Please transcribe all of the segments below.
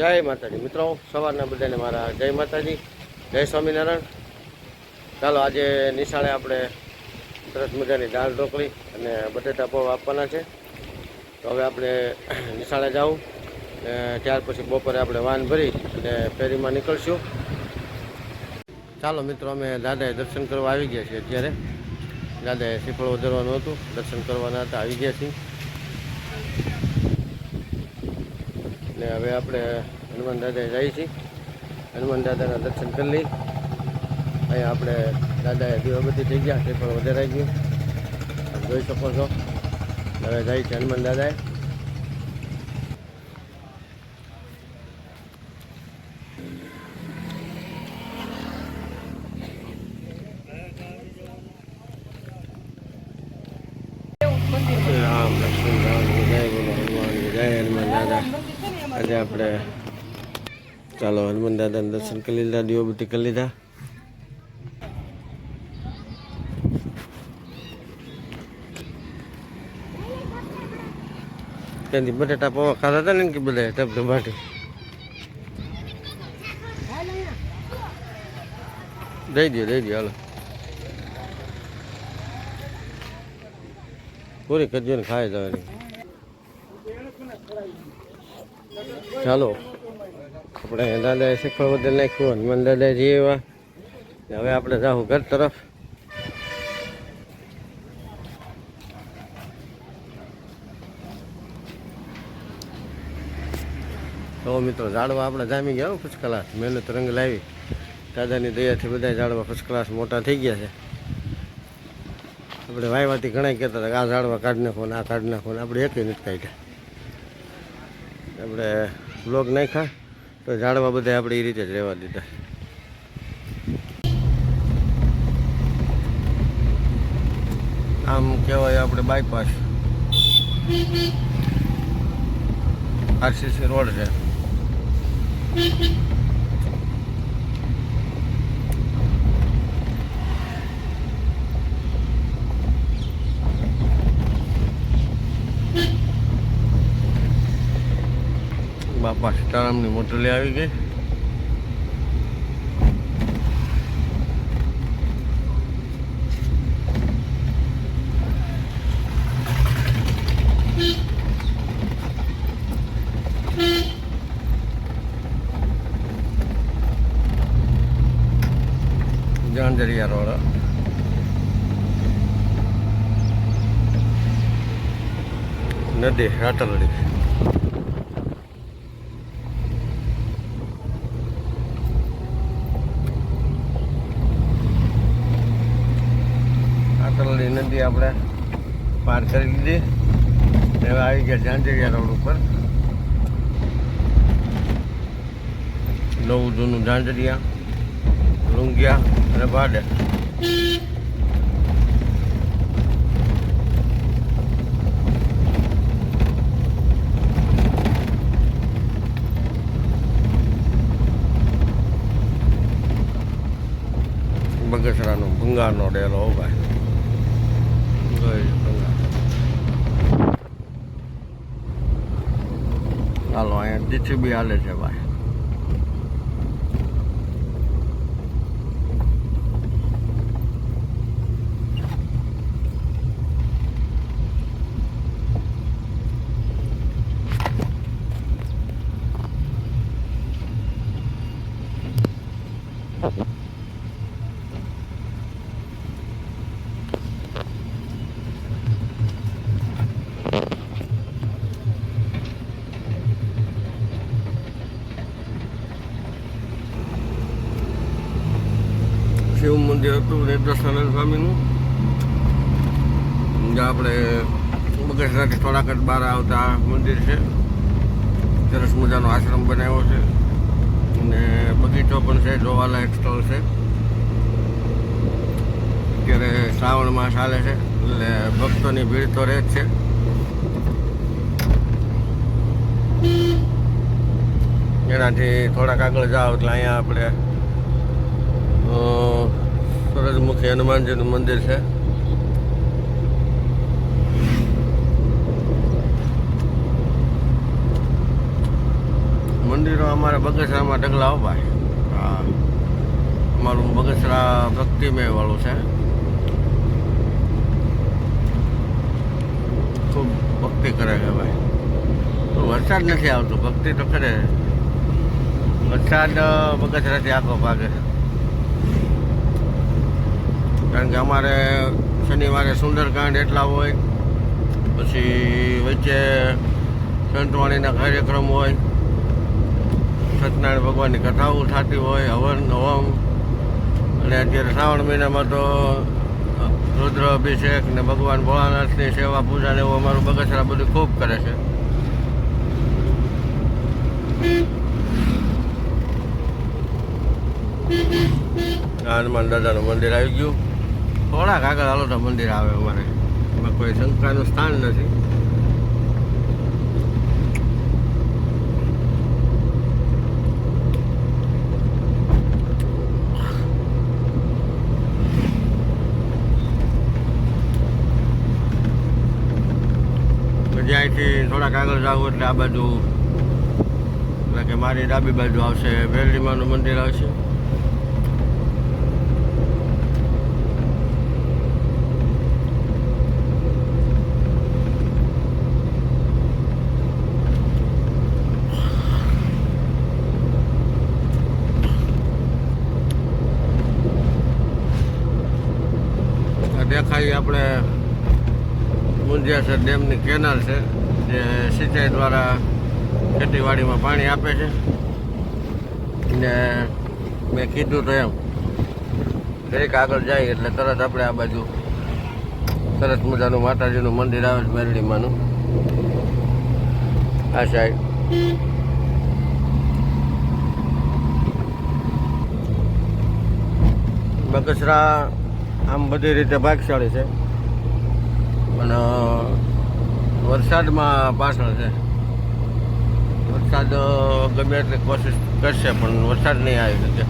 જય માતાજી મિત્રો, સવારના બધાને મારા જય માતાજી, જય સ્વામિનારાયણ. ચાલો આજે નિશાળે આપણે સરસ મજાની દાળ ઢોકળી અને બટેટા પૌવા આપવાના છે. તો હવે આપણે નિશાળે જાઉં ને ત્યાર પછી બપોરે આપણે વાન ભરી અને ફેરીમાં નીકળશું. ચાલો મિત્રો, અમે દાદાએ દર્શન કરવા આવી ગયા છીએ. અત્યારે દાદાએ શ્રીફળ વધારવાનું હતું, દર્શન કરવાના હતા, આવી ગયા છીએ. ને હવે આપણે હનુમાન દાદાએ જઈએ છીએ. હનુમાન દાદાના દર્શન કરી લઈ. અહીંયા આપણે દાદાએ દીવાબત્તી થઈ ગયા, તે પણ વધારાઈ ગયું, આપ જોઈ શકો છો. હવે જાય છે હનુમાન દાદાએ. રામ લક્ષ્મણ રામ જય બોલો હનુમાન જય હનુમાન દાદા. આજે આપણે ચાલો હનુમાન દાદાના દર્શન કરી લીધા, દીવાબત્તી કરી લીધા. ત્યાંથી બટેટા પૌવા ખાધા હતા ને કે બધા ધબધબાટી. દઈ દો હાલો, પૂરી કરજો ને ખાઈ જવાની. ચાલો આપણે દાદાએ શ્રીફળ વધારી નાખ્યું, હનુમાન દાદાએ જઈએ એવા. હવે આપણે જાઉં ઘર તરફ. તો મિત્રો ઝાડવા આપણે જામી ગયા, ફર્સ્ટ ક્લાસ મહેનત રંગ લાવી. દાદાની દયાથી બધા ઝાડવા ફર્સ્ટ ક્લાસ મોટા થઈ ગયા છે. આપણે વાયવાથી ઘણા કહેતા હતા કે આ ઝાડવા કાઢી નાખો ને આ કાઢી નાખો ને, આપણે એકય નથી કાઢ્યા. આપણે બ્લોગ નાખ્યા તો ઝાડવા બધા આપણે એ રીતે જ રહેવા દીધા. આમ કહેવાય આપણે બાયપાસ આરસીસી રોડ છે. બાપા સીતારામની મોટલી આવી ગઈ. જાંજરિયા રોડ, નદી રાતલડી. રાતલડી નદી આપણે પાર કરી લીધી. હવે આવી ગયા જાંજરિયા રોડ ઉપર. નવું જૂનું જાંજરિયા, લુંગિયા અને ભાડે. બગસરાનો ભંગારનો ડેલો ભાઈ. ચાલો અહીંયા જીસીબી હાલે છે ભાઈ. શિવ મંદિર હતું નિર્દોષાનંદ સ્વામીનું. આપણે બગસરાથી થોડાક જ બહાર આવતા મંદિર છે. સરસ મજાનો આશ્રમ બનાવ્યો છે અને બગીચો પણ છે, જોવાલાયક સ્થળ છે. અત્યારે શ્રાવણ માસ ચાલે છે એટલે ભક્તોની ભીડ તો રહે જ છે. એનાથી થોડાક આગળ જાઓ એટલે અહીંયા આપણે સૂરજમુખી હનુમાનજીનું મંદિર છે. મંદિરો અમારા બગસરામાં ઢગલા ભાઈ. હા, અમારું બગસરા ભક્તિમય વાળું છે. ખૂબ ભક્તિ કરે છે ભાઈ. તો વરસાદ નથી આવતો, ભક્તિ તો કરે. વરસાદ બગસરાથી આખો ભાગે છે. કારણ કે અમારે શનિવારે સુંદરકાંડ એટલા હોય, પછી વચ્ચે સંતવાણીના કાર્યક્રમ હોય, સત્યનારાયણ ભગવાનની કથાઓ થતી હોય, હવન હવમ, અને અત્યારે શ્રાવણ મહિનામાં તો રુદ્ર અભિષેક ને ભગવાન ભોળાનાથની સેવા પૂજા ને એવું અમારું બગસરા બધું ખૂબ કરે છે. હનુમાન દાદાનું મંદિર આવી ગયું. થોડાક આગળ હાલો તો મંદિર આવે અમારે. એમાં કોઈ શંકાનું સ્થાન નથી. પછી અહીંથી થોડાક આગળ જવું એટલે આ બાજુ, એટલે કે મારી ડાબી બાજુ આવશે વેરડીમાનું મંદિર આવશે. દેખાય આપણે મુંજિયાસર ડેમની કેનાલ છે, જે સિંચાઈ દ્વારા ખેતીવાડીમાં પાણી આપે છે. ને મેં કીધું તો એમ દરેક આગળ જાય એટલે તરત આપણે આ બાજુ સરસ મજાનું માતાજીનું મંદિર આવે છે, મેરડીમાંનું. આ સાઈડ બગસરા આમ બધી રીતે ભાગશાળી છે, પણ વરસાદમાં પાછળ છે. વરસાદ ગમે એટલી કોશિશ કરશે પણ વરસાદ નહીં આવી શકે.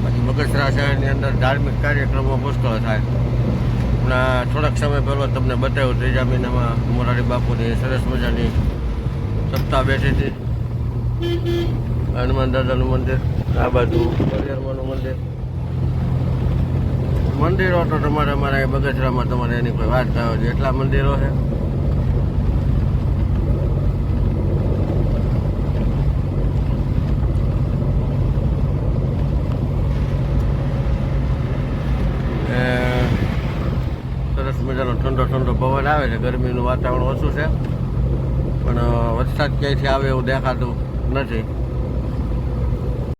બાકી બગસરા શહેરની અંદર ધાર્મિક કાર્યક્રમો પુષ્કળ થાય. હમણાં થોડાક સમય પહેલો તમને બતાવ્યું, ત્રીજા મહિનામાં મોરારી બાપુની સરસ મજાની સપ્તાહ બેઠી હતી. હનુમાન દાદાનું મંદિર, આ બાજુ હરિહરમાનું મંદિર. મંદિરો તો તમારે અમારા બગસરામાં તમારે એની કોઈ વાત થાય છે, એટલા મંદિરો છે. સરસ મજાનો ઠંડો ઠંડો પવન આવે છે. ગરમીનું વાતાવરણ ઓછું છે, પણ વરસાદ ક્યાંયથી આવે એવું દેખાતું નથી.